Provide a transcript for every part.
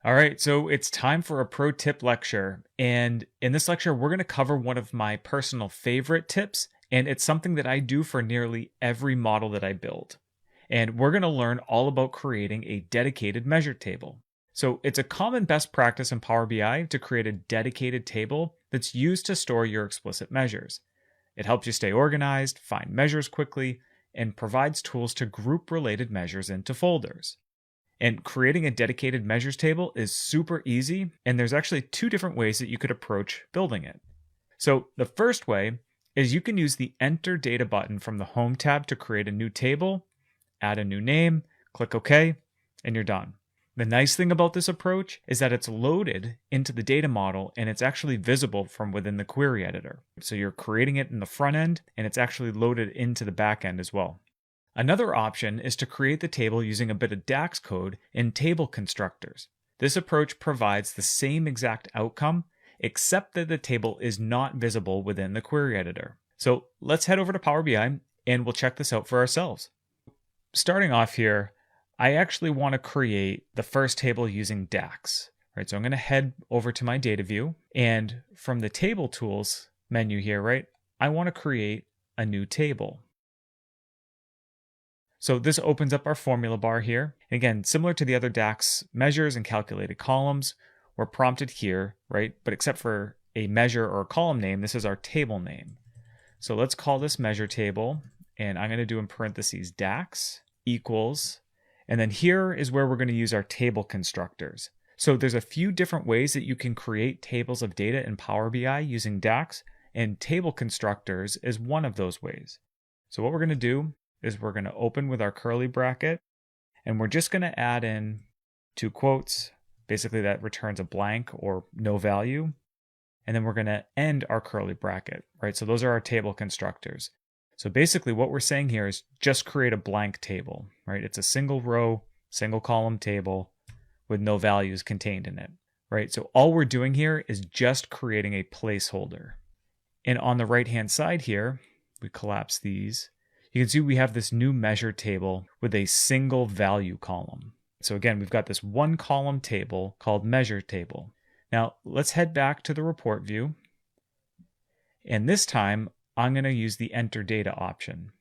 All right, so it's time for a pro tip lecture. And in this lecture, we're going to cover one of my personal favorite tips. And it's something that I do for nearly every model that I build. And we're going to learn all about creating a dedicated measure table. So it's a common best practice in Power BI to create a dedicated table that's used to store your explicit measures. It helps you stay organized, find measures quickly, and provides tools to group related measures into folders. And creating a dedicated measures table is super easy, and there's actually two different ways that you could approach building it. So the first way is you can use the Enter Data button from the Home tab to create a new table, add a new name, click OK, and you're done. The nice thing about this approach is that it's loaded into the data model and it's actually visible from within the query editor. So you're creating it in the front end and it's actually loaded into the back end as well. Another option is to create the table using a bit of DAX code in table constructors. This approach provides the same exact outcome, except that the table is not visible within the query editor. So let's head over to Power BI and we'll check this out for ourselves. Starting off here, I actually want to create the first table using DAX. Right, so I'm going to head over to my data view, and from the table tools menu here, right, I want to create a new table. So this opens up our formula bar here. And again, similar to the other DAX measures and calculated columns, we're prompted here, right? But except for a measure or a column name, this is our table name. So let's call this measure table, and I'm going to do in parentheses DAX equals, and then here is where we're going to use our table constructors. So there's a few different ways that you can create tables of data in Power BI using DAX, and table constructors is one of those ways. So what we're going to do is we're going to open with our curly bracket, and we're just going to add in two quotes. Basically that returns a blank or no value. And then we're going to end our curly bracket, right? So those are our table constructors. So basically what we're saying here is just create a blank table, right? It's a single row, single column table with no values contained in it, right? So all we're doing here is just creating a placeholder. And on the right-hand side here, we collapse these. You can see we have this new measure table with a single value column. So again, we've got this one column table called measure table. Now let's head back to the report view. And this time I'm going to use the enter data option,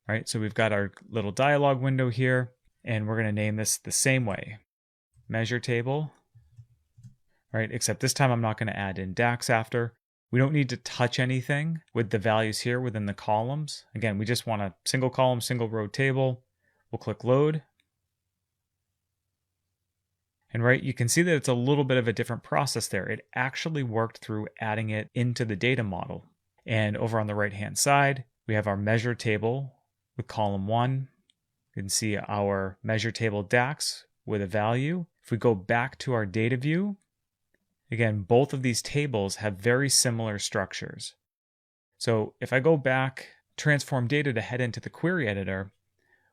right? So we've got our little dialog window here, and we're going to name this the same way, measure table, right? Except this time I'm not going to add in DAX after. We don't need to touch anything with the values here within the columns. Again, we just want a single column, single row table. We'll click load. And right, you can see that it's a little bit of a different process there. It actually worked through adding it into the data model. And over on the right-hand side, we have our measure table with column 1. You can see our measure table DAX with a value. If we go back to our data view, again, both of these tables have very similar structures. So if I go back, transform data to head into the query editor,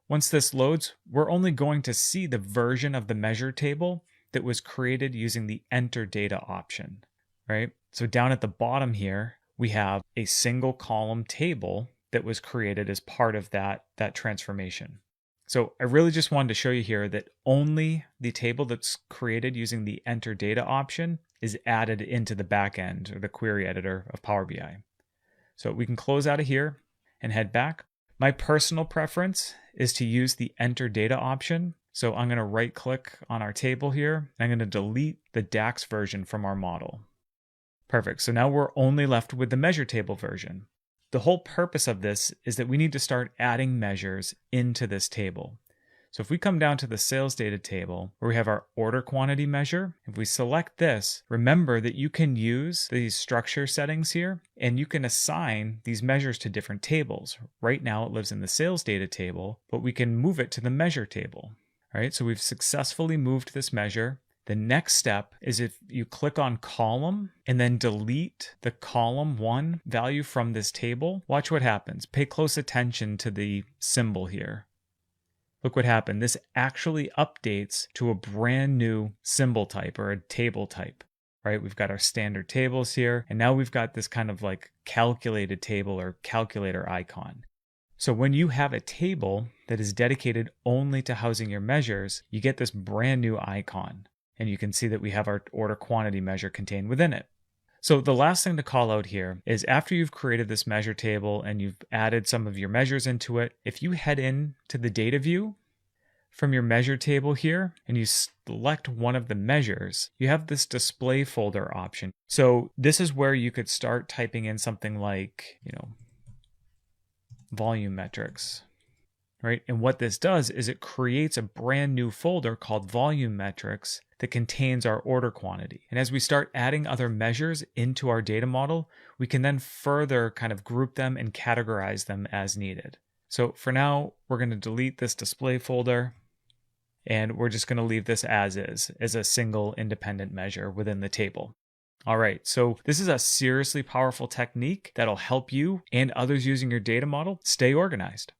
once this loads, we're only going to see the version of the measure table that was created using the enter data option, right? So down at the bottom here, we have a single column table that was created as part of that transformation. So I really just wanted to show you here that only the table that's created using the enter data option is added into the backend or the query editor of Power BI. So we can close out of here and head back. My personal preference is to use the enter data option. So I'm going to right click on our table here. I'm going to delete the DAX version from our model. Perfect. So now we're only left with the measure table version. The whole purpose of this is that we need to start adding measures into this table. So if we come down to the sales data table where we have our order quantity measure, if we select this, remember that you can use these structure settings here and you can assign these measures to different tables. Right now it lives in the sales data table, but we can move it to the measure table. All right, so we've successfully moved this measure. The next step is if you click on column and then delete the column 1 value from this table, watch what happens. Pay close attention to the symbol here. Look what happened. This actually updates to a brand new symbol type or a table type, right? We've got our standard tables here, and now we've got this kind of like calculated table or calculator icon. So when you have a table that is dedicated only to housing your measures, you get this brand new icon. And you can see that we have our order quantity measure contained within it. So the last thing to call out here is after you've created this measure table and you've added some of your measures into it, if you head in to the data view from your measure table here and you select one of the measures, you have this display folder option. So this is where you could start typing in something like, volume metrics. Right? And what this does is it creates a brand new folder called volume metrics that contains our order quantity. And as we start adding other measures into our data model, we can then further kind of group them and categorize them as needed. So for now, we're going to delete this display folder and we're just going to leave this as is, as a single independent measure within the table. All right, so this is a seriously powerful technique that'll help you and others using your data model stay organized.